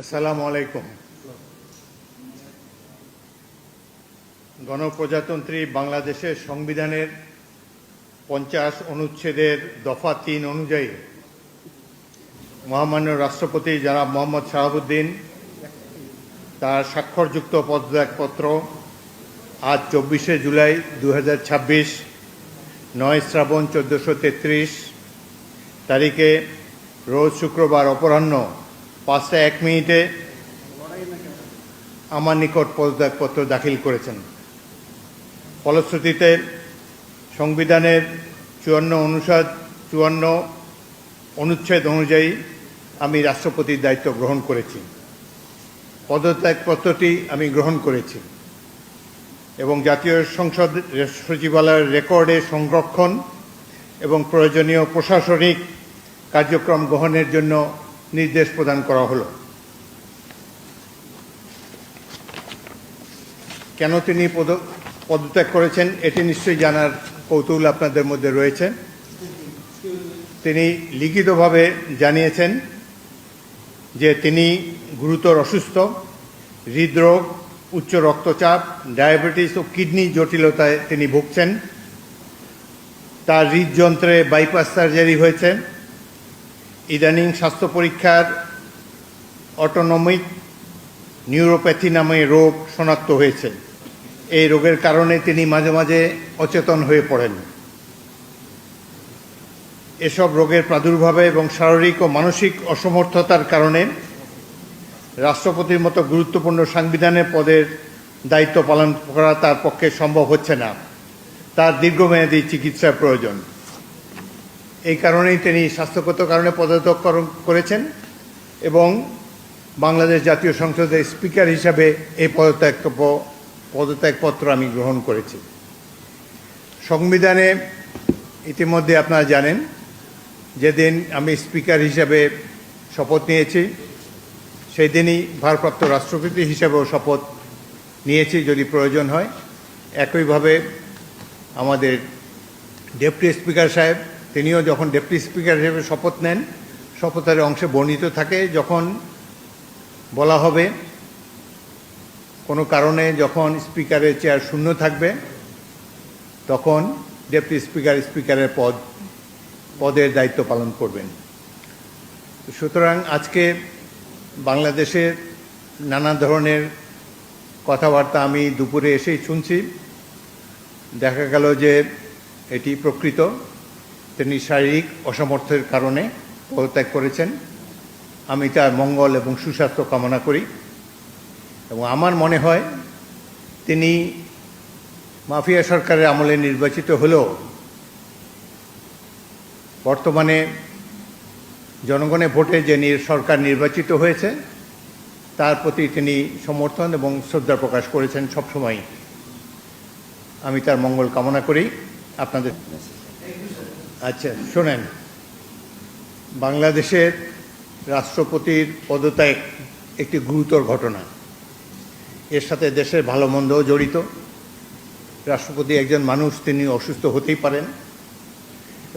আসসালামু আলাইকুম। গণপ্রজাতন্ত্রী বাংলাদেশের সংবিধানের 50 অনুচ্ছেদের দফা 3 অনুযায়ী মহামান্য রাষ্ট্রপতি জনাব মোহাম্মদ শাহাবুদ্দিন তার স্বাক্ষরযুক্ত পদত্যাগপত্র আজ 24শে জুলাই 2026 9 শ্রাবণ 1433 তারিখে রোজ শুক্রবার অপরাহ্ন 5টা 1 মিনিটে আমার নিকট পদত্যাগপত্র দাখিল করেছেন। ফলশ্রুতিতে সংবিধানের 54 অনুচ্ছেদ অনুযায়ী আমি রাষ্ট্রপতির দায়িত্ব গ্রহণ করেছি। পদত্যাগপত্রটি আমি গ্রহণ করেছি এবং জাতীয় সংসদ সচিবালয়ের রেকর্ডে সংরক্ষণ এবং প্রয়োজনীয় প্রশাসনিক কার্যক্রম গ্রহণের জন্য নির্দেশ প্রদান করা হলো। কেন তিনি পদত্যাগ করেছেন এটি নিশ্চয়ই জানার কৌতূহল আপনাদের মধ্যে রয়েছে। তিনি লিখিতভাবে জানিয়েছেন যে তিনি গুরুতর অসুস্থ, হৃদরোগ, উচ্চ রক্তচাপ, ডায়াবেটিস ও কিডনি জটিলতায় তিনি ভুগছেন। তার হৃদযন্ত্রে বাইপাস সার্জারি হয়েছে। ইদানিং স্বাস্থ্য পরীক্ষার অটোনমিক নিউরোপ্যাথি নামে রোগ শনাক্ত হয়েছে। এই রোগের কারণে তিনি মাঝে মাঝে অচেতন হয়ে পড়েন। এসব রোগের প্রাদুর্ভাবে এবং শারীরিক ও মানসিক অসমর্থতার কারণে রাষ্ট্রপতির মতো গুরুত্বপূর্ণ সাংবিধানিক পদের দায়িত্ব পালন করা তার পক্ষে সম্ভব হচ্ছে না। তার দীর্ঘমেয়াদী চিকিৎসার প্রয়োজন। এই কারণেই তিনি স্বাস্থ্যগত কারণে পদত্যাগ করেছেন এবং বাংলাদেশ জাতীয় সংসদের স্পিকার হিসাবে এই পদত্যাগপত্র আমি গ্রহণ করেছি। সংবিধানে ইতিমধ্যে আপনারা জানেন যেদিন আমি স্পিকার হিসাবে শপথ নিয়েছি সেই দিনই ভারপ্রাপ্ত রাষ্ট্রপতি হিসাবেও শপথ নিয়েছি যদি প্রয়োজন হয়। একইভাবে আমাদের ডেপুটি স্পিকার সাহেব তিনিও যখন ডেপুটি স্পিকার হিসেবে শপথ নেন শপথের অংশে বর্ণিত থাকে যখন বলা হবে কোনো কারণে যখন স্পিকারের চেয়ার শূন্য থাকবে তখন ডেপুটি স্পিকার স্পিকারের পদের দায়িত্ব পালন করবেন। সুতরাং আজকে বাংলাদেশের নানা ধরনের কথাবার্তা আমি দুপুরে এসেই শুনছি। দেখা গেল যে এটি প্রকৃত। তিনি শারীরিক অসামর্থ্যের কারণে পদত্যাগ করেছেন। আমি তার মঙ্গল এবং সুস্বাস্থ্য কামনা করি এবং আমার মনে হয় তিনি মাফিয়া সরকারের আমলে নির্বাচিত হলেও বর্তমানে জনগণের ভোটে যে সরকার নির্বাচিত হয়েছে তার প্রতি তিনি সমর্থন এবং শ্রদ্ধা প্রকাশ করেছেন সবসময়। আমি তার মঙ্গল কামনা করি। আপনাদের আচ্ছা শোনেন, বাংলাদেশের রাষ্ট্রপতির পদত্যাগ একটি গুরুতর ঘটনা। এর সাথে দেশের ভালো মন্দও জড়িত। রাষ্ট্রপতি একজন মানুষ, তিনি অসুস্থ হতেই পারেন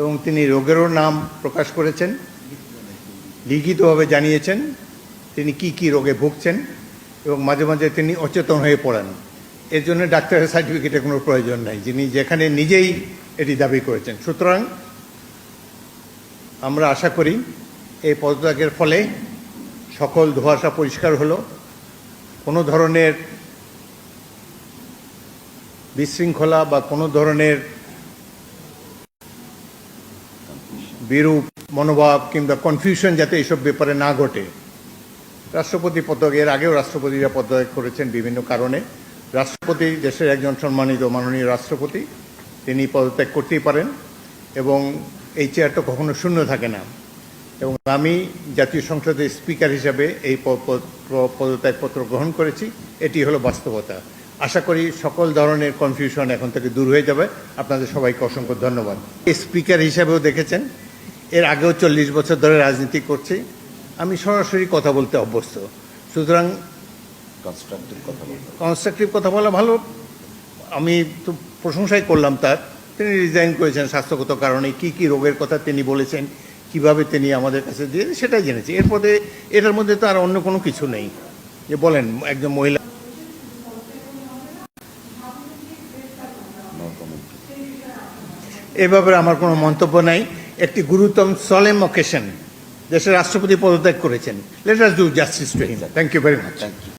এবং তিনি রোগেরও নাম প্রকাশ করেছেন, লিখিতভাবে জানিয়েছেন তিনি কি কি রোগে ভুগছেন এবং মাঝে মাঝে তিনি অচেতন হয়ে পড়েন। এর জন্য ডাক্তারের সার্টিফিকেটের কোনো প্রয়োজন নাই, যিনি যেখানে নিজেই এটি দাবি করেছেন। সুতরাং আমরা আশা করি এই পদত্যাগের ফলে সকল ধোঁয়াশা পরিষ্কার হলো। কোনো ধরনের বিশৃঙ্খলা বা কোনো ধরনের বিরূপ মনোভাব কিংবা কনফিউশন যাতে এইসব ব্যাপারে না ঘটে। রাষ্ট্রপতি পদত্যাগ, এর আগেও রাষ্ট্রপতিরা পদত্যাগ করেছেন বিভিন্ন কারণে। রাষ্ট্রপতি দেশের একজন সম্মানিত মাননীয় রাষ্ট্রপতি, তিনি পদত্যাগ করতেই পারেন এবং এই চেয়ারটা কখনো শূন্য থাকে না। এবং আমি জাতীয় সংসদের স্পিকার হিসাবে এই পদত্যাগপত্র গ্রহণ করেছি। এটি হলো বাস্তবতা। আশা করি সকল ধরনের কনফিউশন এখন থেকে দূর হয়ে যাবে। আপনাদের সবাইকে অসংখ্য ধন্যবাদ। স্পিকার হিসাবেও দেখেছেন, এর আগেও 40 বছর ধরে রাজনীতি করছি। আমি সরাসরি কথা বলতে অভ্যস্ত। সুতরাং কনস্ট্রাকটিভ কথা বলা ভালো। আমি তো প্রশংসাই করলাম তার। তিনি রিজাইন করেছেন স্বাস্থ্যগত কারণে। কি কি রোগের কথা তিনি বলেছেন, কিভাবে তিনি আমাদের কাছে দিয়ে সেটাই জেনেছি। এরপরে এটার মধ্যে তো আর অন্য কোনো কিছু নেই। যে বলেন একজন মহিলা, এ ব্যাপারে আমার কোনো মন্তব্য নাই। একটি গুরুতম সলেম অকেশন, দেশের রাষ্ট্রপতি পদত্যাগ করেছেন। Let us do justice to him. Thank you very much.